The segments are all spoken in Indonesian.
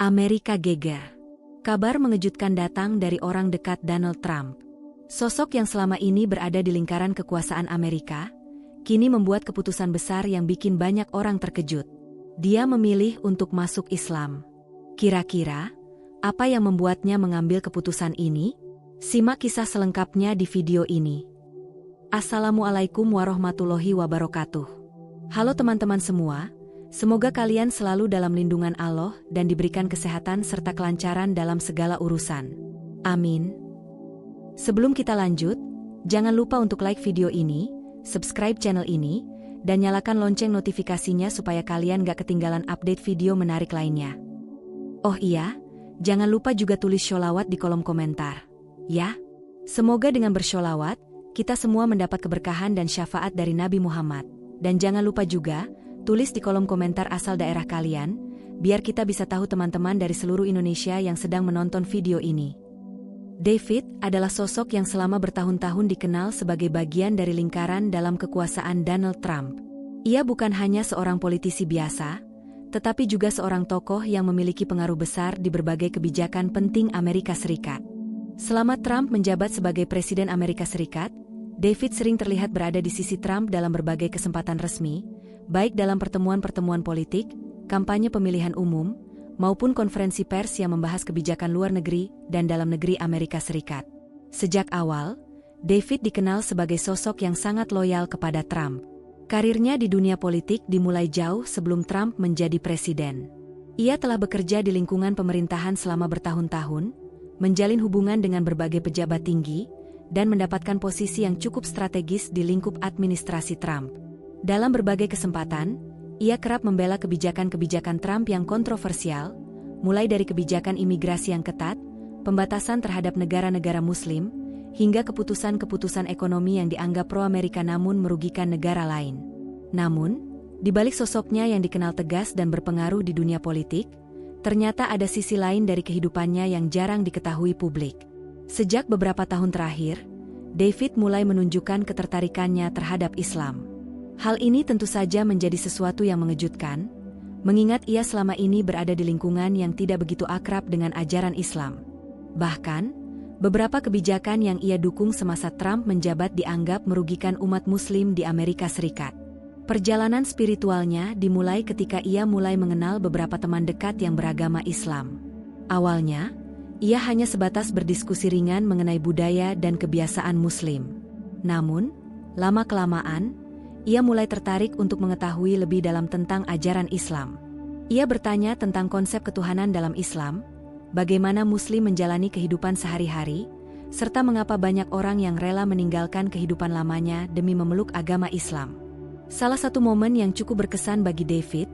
Amerika geger. Kabar mengejutkan datang dari orang dekat Donald Trump. Sosok yang selama ini berada di lingkaran kekuasaan Amerika, kini membuat keputusan besar yang bikin banyak orang terkejut. Dia memilih untuk masuk Islam. Kira-kira, apa yang membuatnya mengambil keputusan ini? Simak kisah selengkapnya di video ini. Assalamualaikum warahmatullahi wabarakatuh. Halo teman-teman semua. Semoga kalian selalu dalam lindungan Allah dan diberikan kesehatan serta kelancaran dalam segala urusan. Amin. Sebelum kita lanjut, jangan lupa untuk like video ini, subscribe channel ini, dan nyalakan lonceng notifikasinya supaya kalian gak ketinggalan update video menarik lainnya. Oh iya, jangan lupa juga tulis sholawat di kolom komentar. Ya, semoga dengan bersholawat, kita semua mendapat keberkahan dan syafaat dari Nabi Muhammad. Dan jangan lupa juga, tulis di kolom komentar asal daerah kalian, biar kita bisa tahu teman-teman dari seluruh Indonesia yang sedang menonton video ini. David adalah sosok yang selama bertahun-tahun dikenal sebagai bagian dari lingkaran dalam kekuasaan Donald Trump. Ia bukan hanya seorang politisi biasa, tetapi juga seorang tokoh yang memiliki pengaruh besar di berbagai kebijakan penting Amerika Serikat. Selama Trump menjabat sebagai Presiden Amerika Serikat, David sering terlihat berada di sisi Trump dalam berbagai kesempatan resmi, baik dalam pertemuan-pertemuan politik, kampanye pemilihan umum, maupun konferensi pers yang membahas kebijakan luar negeri dan dalam negeri Amerika Serikat. Sejak awal, David dikenal sebagai sosok yang sangat loyal kepada Trump. Karirnya di dunia politik dimulai jauh sebelum Trump menjadi presiden. Ia telah bekerja di lingkungan pemerintahan selama bertahun-tahun, menjalin hubungan dengan berbagai pejabat tinggi, dan mendapatkan posisi yang cukup strategis di lingkup administrasi Trump. Dalam berbagai kesempatan, ia kerap membela kebijakan-kebijakan Trump yang kontroversial, mulai dari kebijakan imigrasi yang ketat, pembatasan terhadap negara-negara Muslim, hingga keputusan-keputusan ekonomi yang dianggap pro-Amerika namun merugikan negara lain. Namun, di balik sosoknya yang dikenal tegas dan berpengaruh di dunia politik, ternyata ada sisi lain dari kehidupannya yang jarang diketahui publik. Sejak beberapa tahun terakhir, David mulai menunjukkan ketertarikannya terhadap Islam. Hal ini tentu saja menjadi sesuatu yang mengejutkan, mengingat ia selama ini berada di lingkungan yang tidak begitu akrab dengan ajaran Islam. Bahkan, beberapa kebijakan yang ia dukung semasa Trump menjabat dianggap merugikan umat Muslim di Amerika Serikat. Perjalanan spiritualnya dimulai ketika ia mulai mengenal beberapa teman dekat yang beragama Islam. Awalnya, ia hanya sebatas berdiskusi ringan mengenai budaya dan kebiasaan Muslim. Namun, lama-kelamaan, ia mulai tertarik untuk mengetahui lebih dalam tentang ajaran Islam. Ia bertanya tentang konsep ketuhanan dalam Islam, bagaimana Muslim menjalani kehidupan sehari-hari, serta mengapa banyak orang yang rela meninggalkan kehidupan lamanya demi memeluk agama Islam. Salah satu momen yang cukup berkesan bagi David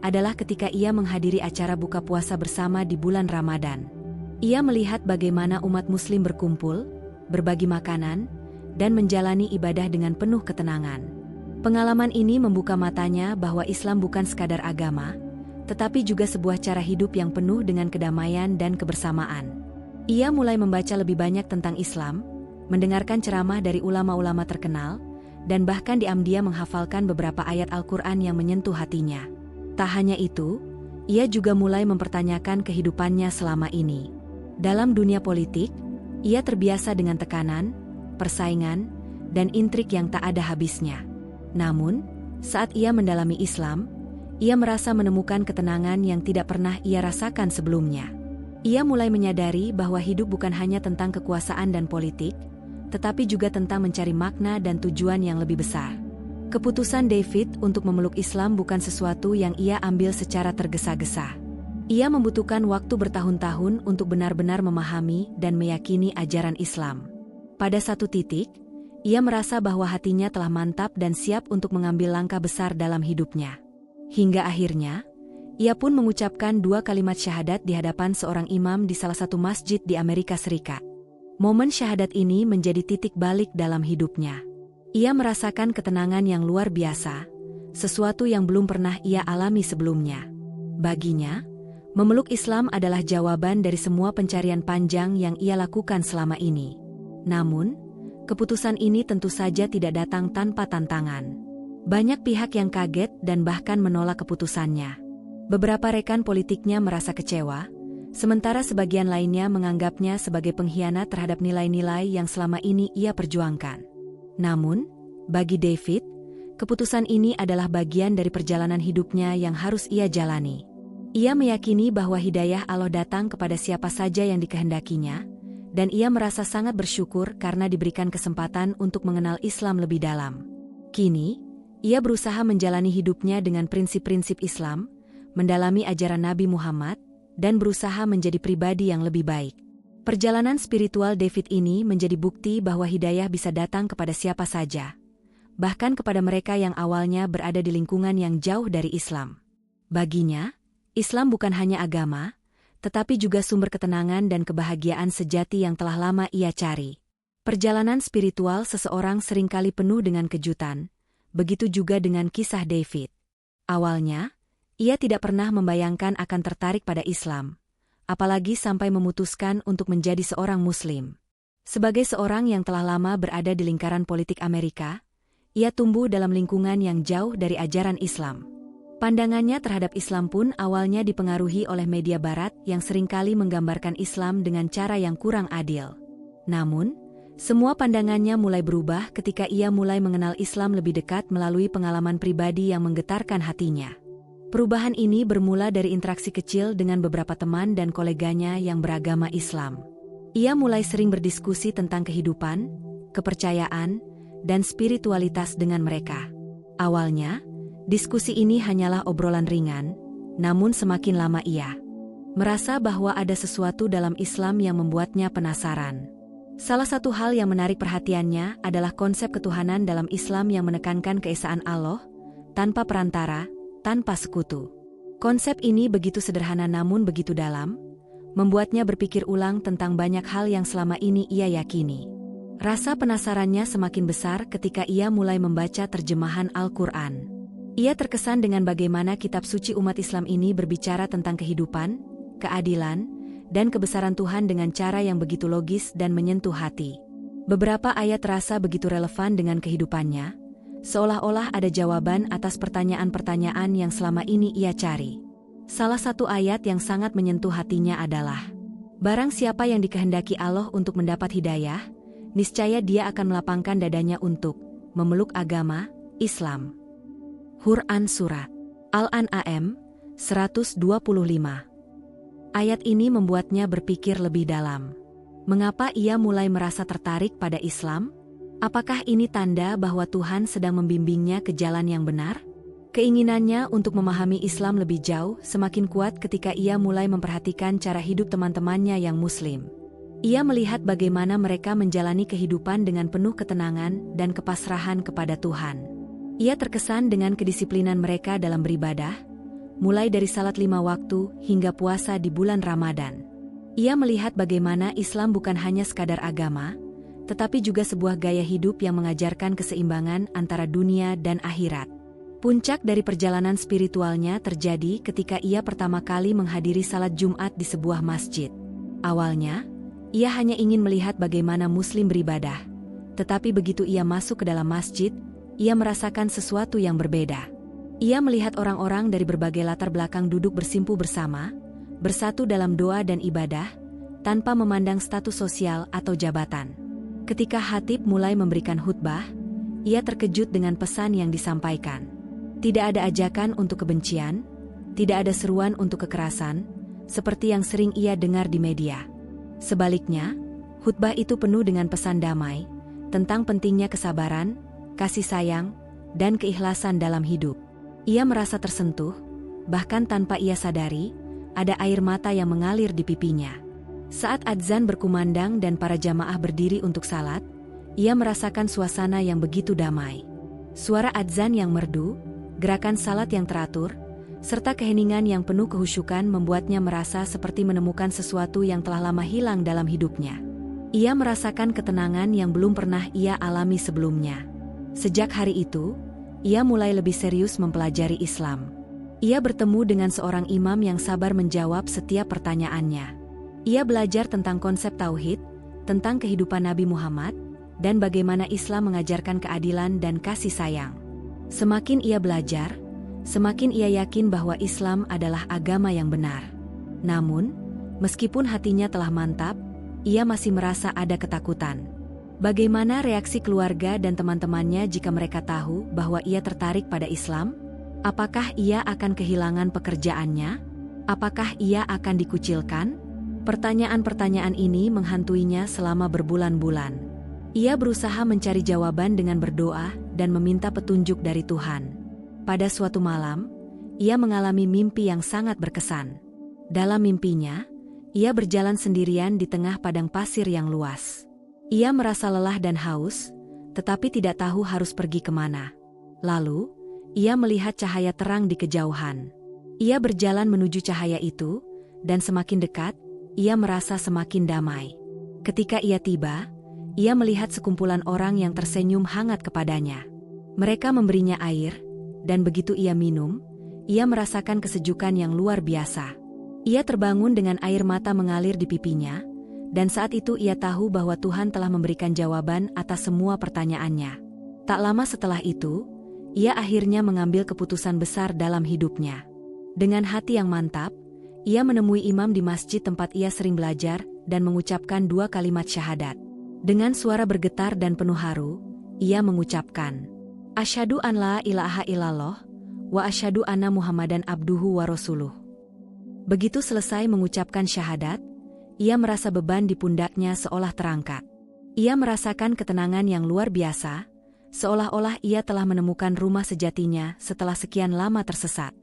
adalah ketika ia menghadiri acara buka puasa bersama di bulan Ramadan. Ia melihat bagaimana umat Muslim berkumpul, berbagi makanan, dan menjalani ibadah dengan penuh ketenangan. Pengalaman ini membuka matanya bahwa Islam bukan sekadar agama, tetapi juga sebuah cara hidup yang penuh dengan kedamaian dan kebersamaan. Ia mulai membaca lebih banyak tentang Islam, mendengarkan ceramah dari ulama-ulama terkenal, dan bahkan diam-diam menghafalkan beberapa ayat Al-Quran yang menyentuh hatinya. Tak hanya itu, ia juga mulai mempertanyakan kehidupannya selama ini. Dalam dunia politik, ia terbiasa dengan tekanan, persaingan, dan intrik yang tak ada habisnya. Namun, saat ia mendalami Islam, ia merasa menemukan ketenangan yang tidak pernah ia rasakan sebelumnya. Ia mulai menyadari bahwa hidup bukan hanya tentang kekuasaan dan politik, tetapi juga tentang mencari makna dan tujuan yang lebih besar. Keputusan David untuk memeluk Islam bukan sesuatu yang ia ambil secara tergesa-gesa. Ia membutuhkan waktu bertahun-tahun untuk benar-benar memahami dan meyakini ajaran Islam. Pada satu titik, ia merasa bahwa hatinya telah mantap dan siap untuk mengambil langkah besar dalam hidupnya. Hingga akhirnya, ia pun mengucapkan 2 kalimat syahadat di hadapan seorang imam di salah satu masjid di Amerika Serikat. Momen syahadat ini menjadi titik balik dalam hidupnya. Ia merasakan ketenangan yang luar biasa, sesuatu yang belum pernah ia alami sebelumnya. Baginya, memeluk Islam adalah jawaban dari semua pencarian panjang yang ia lakukan selama ini. Namun, keputusan ini tentu saja tidak datang tanpa tantangan. Banyak pihak yang kaget dan bahkan menolak keputusannya. Beberapa rekan politiknya merasa kecewa, sementara sebagian lainnya menganggapnya sebagai pengkhianat terhadap nilai-nilai yang selama ini ia perjuangkan. Namun, bagi David, keputusan ini adalah bagian dari perjalanan hidupnya yang harus ia jalani. Ia meyakini bahwa hidayah Allah datang kepada siapa saja yang dikehendakinya, dan ia merasa sangat bersyukur karena diberikan kesempatan untuk mengenal Islam lebih dalam. Kini, ia berusaha menjalani hidupnya dengan prinsip-prinsip Islam, mendalami ajaran Nabi Muhammad, dan berusaha menjadi pribadi yang lebih baik. Perjalanan spiritual David ini menjadi bukti bahwa hidayah bisa datang kepada siapa saja, bahkan kepada mereka yang awalnya berada di lingkungan yang jauh dari Islam. Baginya, Islam bukan hanya agama, tetapi juga sumber ketenangan dan kebahagiaan sejati yang telah lama ia cari. Perjalanan spiritual seseorang seringkali penuh dengan kejutan, begitu juga dengan kisah David. Awalnya, ia tidak pernah membayangkan akan tertarik pada Islam, apalagi sampai memutuskan untuk menjadi seorang Muslim. Sebagai seorang yang telah lama berada di lingkaran politik Amerika, ia tumbuh dalam lingkungan yang jauh dari ajaran Islam. Pandangannya terhadap Islam pun awalnya dipengaruhi oleh media Barat yang seringkali menggambarkan Islam dengan cara yang kurang adil. Namun, semua pandangannya mulai berubah ketika ia mulai mengenal Islam lebih dekat melalui pengalaman pribadi yang menggetarkan hatinya. Perubahan ini bermula dari interaksi kecil dengan beberapa teman dan koleganya yang beragama Islam. Ia mulai sering berdiskusi tentang kehidupan, kepercayaan, dan spiritualitas dengan mereka. Awalnya, diskusi ini hanyalah obrolan ringan, namun semakin lama ia merasa bahwa ada sesuatu dalam Islam yang membuatnya penasaran. Salah satu hal yang menarik perhatiannya adalah konsep ketuhanan dalam Islam yang menekankan keesaan Allah, tanpa perantara, tanpa sekutu. Konsep ini begitu sederhana namun begitu dalam, membuatnya berpikir ulang tentang banyak hal yang selama ini ia yakini. Rasa penasarannya semakin besar ketika ia mulai membaca terjemahan Al-Quran. Ia terkesan dengan bagaimana kitab suci umat Islam ini berbicara tentang kehidupan, keadilan, dan kebesaran Tuhan dengan cara yang begitu logis dan menyentuh hati. Beberapa ayat terasa begitu relevan dengan kehidupannya, seolah-olah ada jawaban atas pertanyaan-pertanyaan yang selama ini ia cari. Salah satu ayat yang sangat menyentuh hatinya adalah, "Barang siapa yang dikehendaki Allah untuk mendapat hidayah, niscaya dia akan melapangkan dadanya untuk memeluk agama Islam." Quran Surat Al-An'am 125. Ayat ini membuatnya berpikir lebih dalam. Mengapa ia mulai merasa tertarik pada Islam? Apakah ini tanda bahwa Tuhan sedang membimbingnya ke jalan yang benar? Keinginannya untuk memahami Islam lebih jauh semakin kuat ketika ia mulai memperhatikan cara hidup teman-temannya yang Muslim. Ia melihat bagaimana mereka menjalani kehidupan dengan penuh ketenangan dan kepasrahan kepada Tuhan. Ia terkesan dengan kedisiplinan mereka dalam beribadah, mulai dari salat 5 waktu hingga puasa di bulan Ramadan. Ia melihat bagaimana Islam bukan hanya sekadar agama, tetapi juga sebuah gaya hidup yang mengajarkan keseimbangan antara dunia dan akhirat. Puncak dari perjalanan spiritualnya terjadi ketika ia pertama kali menghadiri salat Jumat di sebuah masjid. Awalnya, ia hanya ingin melihat bagaimana Muslim beribadah, tetapi begitu ia masuk ke dalam masjid, ia merasakan sesuatu yang berbeda. Ia melihat orang-orang dari berbagai latar belakang duduk bersimpu bersama, bersatu dalam doa dan ibadah, tanpa memandang status sosial atau jabatan. Ketika khatib mulai memberikan khutbah, ia terkejut dengan pesan yang disampaikan. Tidak ada ajakan untuk kebencian, tidak ada seruan untuk kekerasan, seperti yang sering ia dengar di media. Sebaliknya, khutbah itu penuh dengan pesan damai, tentang pentingnya kesabaran, kasih sayang, dan keikhlasan dalam hidup. Ia merasa tersentuh, bahkan tanpa ia sadari, ada air mata yang mengalir di pipinya. Saat adzan berkumandang dan para jamaah berdiri untuk salat, ia merasakan suasana yang begitu damai. Suara adzan yang merdu, gerakan salat yang teratur, serta keheningan yang penuh kehusyukan membuatnya merasa seperti menemukan sesuatu yang telah lama hilang dalam hidupnya. Ia merasakan ketenangan yang belum pernah ia alami sebelumnya. Sejak hari itu, ia mulai lebih serius mempelajari Islam. Ia bertemu dengan seorang imam yang sabar menjawab setiap pertanyaannya. Ia belajar tentang konsep tauhid, tentang kehidupan Nabi Muhammad, dan bagaimana Islam mengajarkan keadilan dan kasih sayang. Semakin ia belajar, semakin ia yakin bahwa Islam adalah agama yang benar. Namun, meskipun hatinya telah mantap, ia masih merasa ada ketakutan. Bagaimana reaksi keluarga dan teman-temannya jika mereka tahu bahwa ia tertarik pada Islam? Apakah ia akan kehilangan pekerjaannya? Apakah ia akan dikucilkan? Pertanyaan-pertanyaan ini menghantuinya selama berbulan-bulan. Ia berusaha mencari jawaban dengan berdoa dan meminta petunjuk dari Tuhan. Pada suatu malam, ia mengalami mimpi yang sangat berkesan. Dalam mimpinya, ia berjalan sendirian di tengah padang pasir yang luas. Ia merasa lelah dan haus, tetapi tidak tahu harus pergi kemana. Lalu, ia melihat cahaya terang di kejauhan. Ia berjalan menuju cahaya itu, dan semakin dekat, ia merasa semakin damai. Ketika ia tiba, ia melihat sekumpulan orang yang tersenyum hangat kepadanya. Mereka memberinya air, dan begitu ia minum, ia merasakan kesejukan yang luar biasa. Ia terbangun dengan air mata mengalir di pipinya, dan saat itu ia tahu bahwa Tuhan telah memberikan jawaban atas semua pertanyaannya. Tak lama setelah itu, ia akhirnya mengambil keputusan besar dalam hidupnya. Dengan hati yang mantap, ia menemui imam di masjid tempat ia sering belajar dan mengucapkan 2 kalimat syahadat. Dengan suara bergetar dan penuh haru, ia mengucapkan, "Asyhadu an la ilaha illallah, wa asyhadu anna Muhammadan abduhu wa rasuluh." Begitu selesai mengucapkan syahadat, ia merasa beban di pundaknya seolah terangkat. Ia merasakan ketenangan yang luar biasa, seolah-olah ia telah menemukan rumah sejatinya setelah sekian lama tersesat.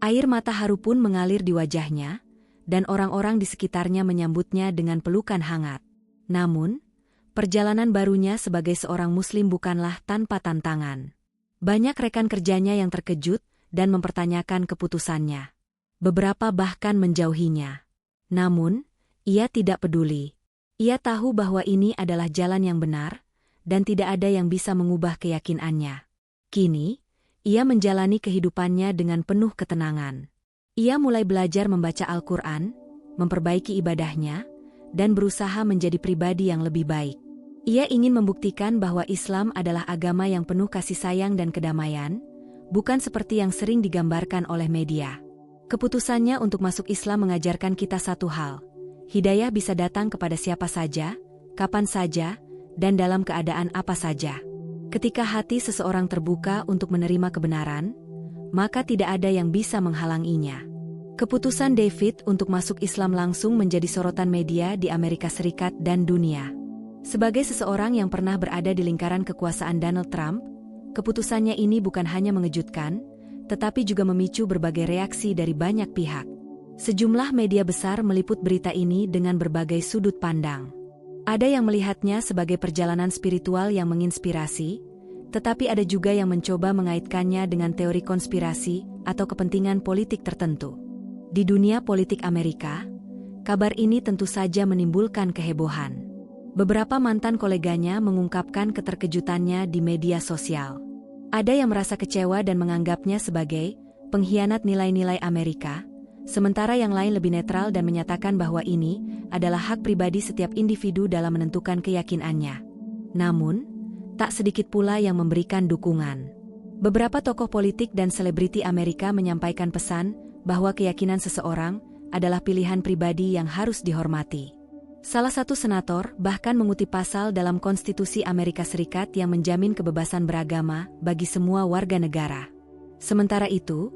Air mata haru pun mengalir di wajahnya, dan orang-orang di sekitarnya menyambutnya dengan pelukan hangat. Namun, perjalanan barunya sebagai seorang Muslim bukanlah tanpa tantangan. Banyak rekan kerjanya yang terkejut dan mempertanyakan keputusannya. Beberapa bahkan menjauhinya. Namun, ia tidak peduli. Ia tahu bahwa ini adalah jalan yang benar, dan tidak ada yang bisa mengubah keyakinannya. Kini, ia menjalani kehidupannya dengan penuh ketenangan. Ia mulai belajar membaca Al-Quran, memperbaiki ibadahnya, dan berusaha menjadi pribadi yang lebih baik. Ia ingin membuktikan bahwa Islam adalah agama yang penuh kasih sayang dan kedamaian, bukan seperti yang sering digambarkan oleh media. Keputusannya untuk masuk Islam mengajarkan kita satu hal: hidayah bisa datang kepada siapa saja, kapan saja, dan dalam keadaan apa saja. Ketika hati seseorang terbuka untuk menerima kebenaran, maka tidak ada yang bisa menghalanginya. Keputusan David untuk masuk Islam langsung menjadi sorotan media di Amerika Serikat dan dunia. Sebagai seseorang yang pernah berada di lingkaran kekuasaan Donald Trump, keputusannya ini bukan hanya mengejutkan, tetapi juga memicu berbagai reaksi dari banyak pihak. Sejumlah media besar meliput berita ini dengan berbagai sudut pandang. Ada yang melihatnya sebagai perjalanan spiritual yang menginspirasi, tetapi ada juga yang mencoba mengaitkannya dengan teori konspirasi atau kepentingan politik tertentu. Di dunia politik Amerika, kabar ini tentu saja menimbulkan kehebohan. Beberapa mantan koleganya mengungkapkan keterkejutannya di media sosial. Ada yang merasa kecewa dan menganggapnya sebagai pengkhianat nilai-nilai Amerika, sementara yang lain lebih netral dan menyatakan bahwa ini adalah hak pribadi setiap individu dalam menentukan keyakinannya. Namun, tak sedikit pula yang memberikan dukungan. Beberapa tokoh politik dan selebriti Amerika menyampaikan pesan bahwa keyakinan seseorang adalah pilihan pribadi yang harus dihormati. Salah satu senator bahkan mengutip pasal dalam Konstitusi Amerika Serikat yang menjamin kebebasan beragama bagi semua warga negara. Sementara itu,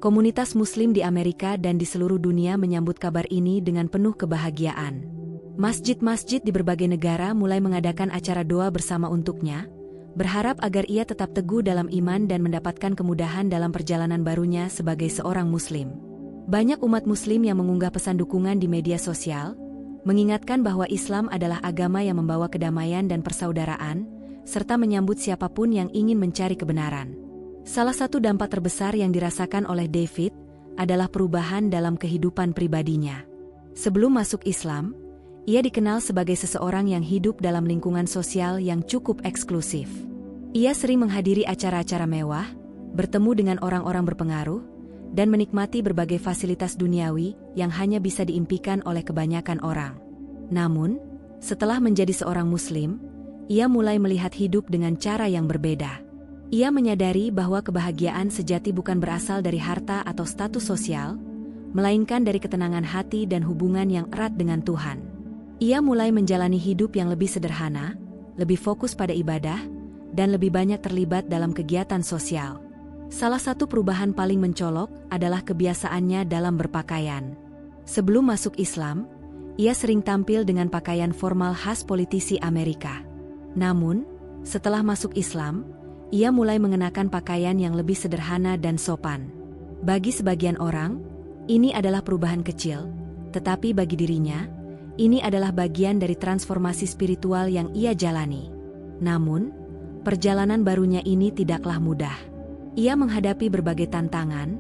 komunitas Muslim di Amerika dan di seluruh dunia menyambut kabar ini dengan penuh kebahagiaan. Masjid-masjid di berbagai negara mulai mengadakan acara doa bersama untuknya, berharap agar ia tetap teguh dalam iman dan mendapatkan kemudahan dalam perjalanan barunya sebagai seorang Muslim. Banyak umat Muslim yang mengunggah pesan dukungan di media sosial, mengingatkan bahwa Islam adalah agama yang membawa kedamaian dan persaudaraan, serta menyambut siapapun yang ingin mencari kebenaran. Salah satu dampak terbesar yang dirasakan oleh David adalah perubahan dalam kehidupan pribadinya. Sebelum masuk Islam, ia dikenal sebagai seseorang yang hidup dalam lingkungan sosial yang cukup eksklusif. Ia sering menghadiri acara-acara mewah, bertemu dengan orang-orang berpengaruh, dan menikmati berbagai fasilitas duniawi yang hanya bisa diimpikan oleh kebanyakan orang. Namun, setelah menjadi seorang Muslim, ia mulai melihat hidup dengan cara yang berbeda. Ia menyadari bahwa kebahagiaan sejati bukan berasal dari harta atau status sosial, melainkan dari ketenangan hati dan hubungan yang erat dengan Tuhan. Ia mulai menjalani hidup yang lebih sederhana, lebih fokus pada ibadah, dan lebih banyak terlibat dalam kegiatan sosial. Salah satu perubahan paling mencolok adalah kebiasaannya dalam berpakaian. Sebelum masuk Islam, ia sering tampil dengan pakaian formal khas politisi Amerika. Namun, setelah masuk Islam, ia mulai mengenakan pakaian yang lebih sederhana dan sopan. Bagi sebagian orang, ini adalah perubahan kecil, tetapi bagi dirinya, ini adalah bagian dari transformasi spiritual yang ia jalani. Namun, perjalanan barunya ini tidaklah mudah. Ia menghadapi berbagai tantangan,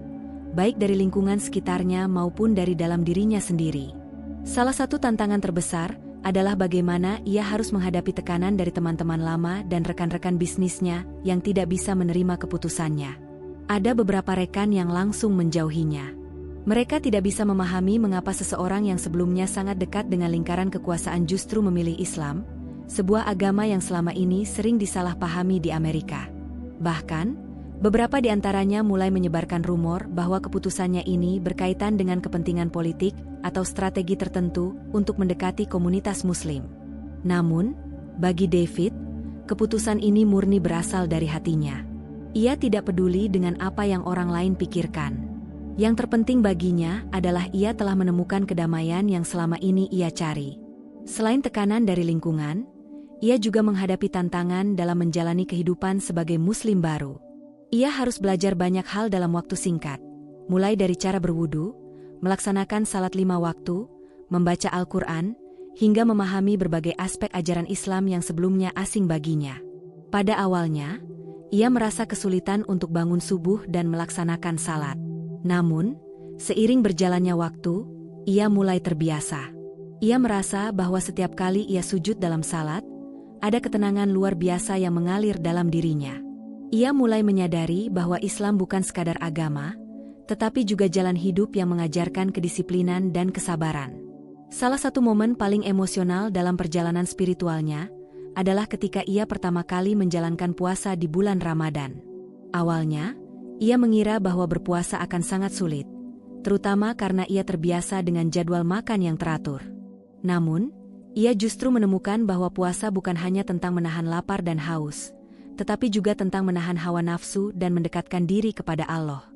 baik dari lingkungan sekitarnya maupun dari dalam dirinya sendiri. Salah satu tantangan terbesar adalah bagaimana ia harus menghadapi tekanan dari teman-teman lama dan rekan-rekan bisnisnya yang tidak bisa menerima keputusannya. Ada beberapa rekan yang langsung menjauhinya. Mereka tidak bisa memahami mengapa seseorang yang sebelumnya sangat dekat dengan lingkaran kekuasaan justru memilih Islam, sebuah agama yang selama ini sering disalahpahami di Amerika. Bahkan, beberapa di antaranya mulai menyebarkan rumor bahwa keputusannya ini berkaitan dengan kepentingan politik atau strategi tertentu untuk mendekati komunitas Muslim. Namun, bagi David, keputusan ini murni berasal dari hatinya. Ia tidak peduli dengan apa yang orang lain pikirkan. Yang terpenting baginya adalah ia telah menemukan kedamaian yang selama ini ia cari. Selain tekanan dari lingkungan, ia juga menghadapi tantangan dalam menjalani kehidupan sebagai Muslim baru. Ia harus belajar banyak hal dalam waktu singkat, mulai dari cara berwudu, melaksanakan salat 5 waktu, membaca Al-Quran, hingga memahami berbagai aspek ajaran Islam yang sebelumnya asing baginya. Pada awalnya, ia merasa kesulitan untuk bangun subuh dan melaksanakan salat. Namun, seiring berjalannya waktu, ia mulai terbiasa. Ia merasa bahwa setiap kali ia sujud dalam salat, ada ketenangan luar biasa yang mengalir dalam dirinya. Ia mulai menyadari bahwa Islam bukan sekadar agama, tetapi juga jalan hidup yang mengajarkan kedisiplinan dan kesabaran. Salah satu momen paling emosional dalam perjalanan spiritualnya adalah ketika ia pertama kali menjalankan puasa di bulan Ramadan. Awalnya, ia mengira bahwa berpuasa akan sangat sulit, terutama karena ia terbiasa dengan jadwal makan yang teratur. Namun, ia justru menemukan bahwa puasa bukan hanya tentang menahan lapar dan haus, tetapi juga tentang menahan hawa nafsu dan mendekatkan diri kepada Allah.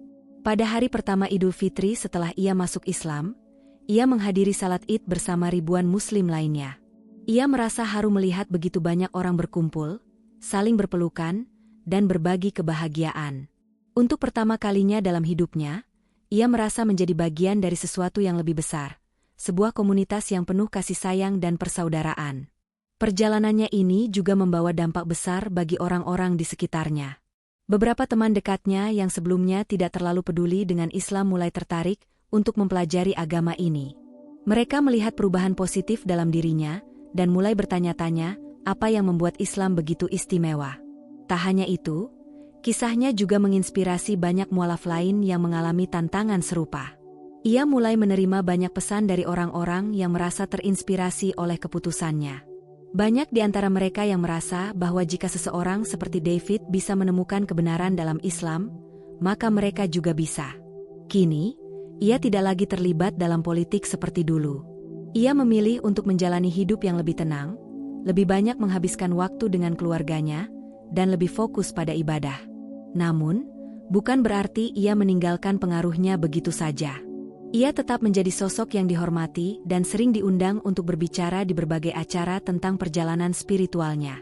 Pada hari pertama Idul Fitri setelah ia masuk Islam, ia menghadiri salat Id bersama ribuan Muslim lainnya. Ia merasa haru melihat begitu banyak orang berkumpul, saling berpelukan, dan berbagi kebahagiaan. Untuk pertama kalinya dalam hidupnya, ia merasa menjadi bagian dari sesuatu yang lebih besar, sebuah komunitas yang penuh kasih sayang dan persaudaraan. Perjalanannya ini juga membawa dampak besar bagi orang-orang di sekitarnya. Beberapa teman dekatnya yang sebelumnya tidak terlalu peduli dengan Islam mulai tertarik untuk mempelajari agama ini. Mereka melihat perubahan positif dalam dirinya dan mulai bertanya-tanya apa yang membuat Islam begitu istimewa. Tak hanya itu, kisahnya juga menginspirasi banyak mualaf lain yang mengalami tantangan serupa. Ia mulai menerima banyak pesan dari orang-orang yang merasa terinspirasi oleh keputusannya. Banyak di antara mereka yang merasa bahwa jika seseorang seperti David bisa menemukan kebenaran dalam Islam, maka mereka juga bisa. Kini, ia tidak lagi terlibat dalam politik seperti dulu. Ia memilih untuk menjalani hidup yang lebih tenang, lebih banyak menghabiskan waktu dengan keluarganya, dan lebih fokus pada ibadah. Namun, bukan berarti ia meninggalkan pengaruhnya begitu saja. Ia tetap menjadi sosok yang dihormati dan sering diundang untuk berbicara di berbagai acara tentang perjalanan spiritualnya.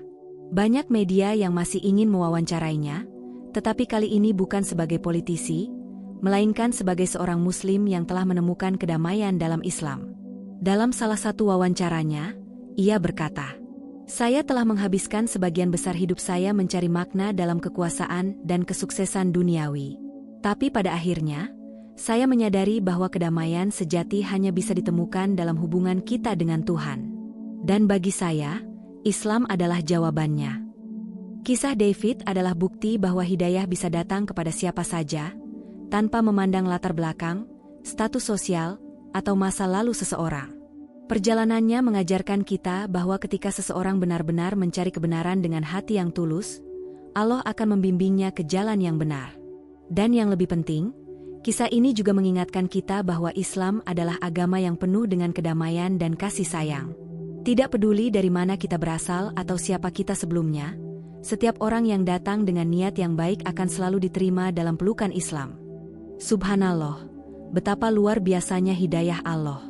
Banyak media yang masih ingin mewawancarainya, tetapi kali ini bukan sebagai politisi, melainkan sebagai seorang Muslim yang telah menemukan kedamaian dalam Islam. Dalam salah satu wawancaranya, ia berkata, "Saya telah menghabiskan sebagian besar hidup saya mencari makna dalam kekuasaan dan kesuksesan duniawi. Tapi pada akhirnya, saya menyadari bahwa kedamaian sejati hanya bisa ditemukan dalam hubungan kita dengan Tuhan. Dan bagi saya, Islam adalah jawabannya." Kisah David adalah bukti bahwa hidayah bisa datang kepada siapa saja, tanpa memandang latar belakang, status sosial, atau masa lalu seseorang. Perjalanannya mengajarkan kita bahwa ketika seseorang benar-benar mencari kebenaran dengan hati yang tulus, Allah akan membimbingnya ke jalan yang benar. Dan yang lebih penting, kisah ini juga mengingatkan kita bahwa Islam adalah agama yang penuh dengan kedamaian dan kasih sayang. Tidak peduli dari mana kita berasal atau siapa kita sebelumnya, setiap orang yang datang dengan niat yang baik akan selalu diterima dalam pelukan Islam. Subhanallah, betapa luar biasanya hidayah Allah.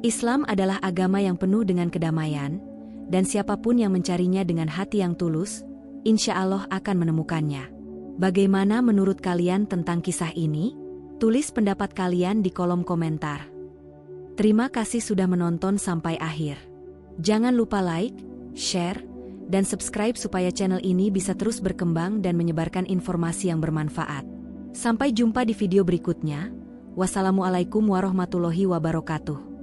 Islam adalah agama yang penuh dengan kedamaian, dan siapapun yang mencarinya dengan hati yang tulus, insya Allah akan menemukannya. Bagaimana menurut kalian tentang kisah ini? Tulis pendapat kalian di kolom komentar. Terima kasih sudah menonton sampai akhir. Jangan lupa like, share, dan subscribe supaya channel ini bisa terus berkembang dan menyebarkan informasi yang bermanfaat. Sampai jumpa di video berikutnya. Wassalamualaikum warahmatullahi wabarakatuh.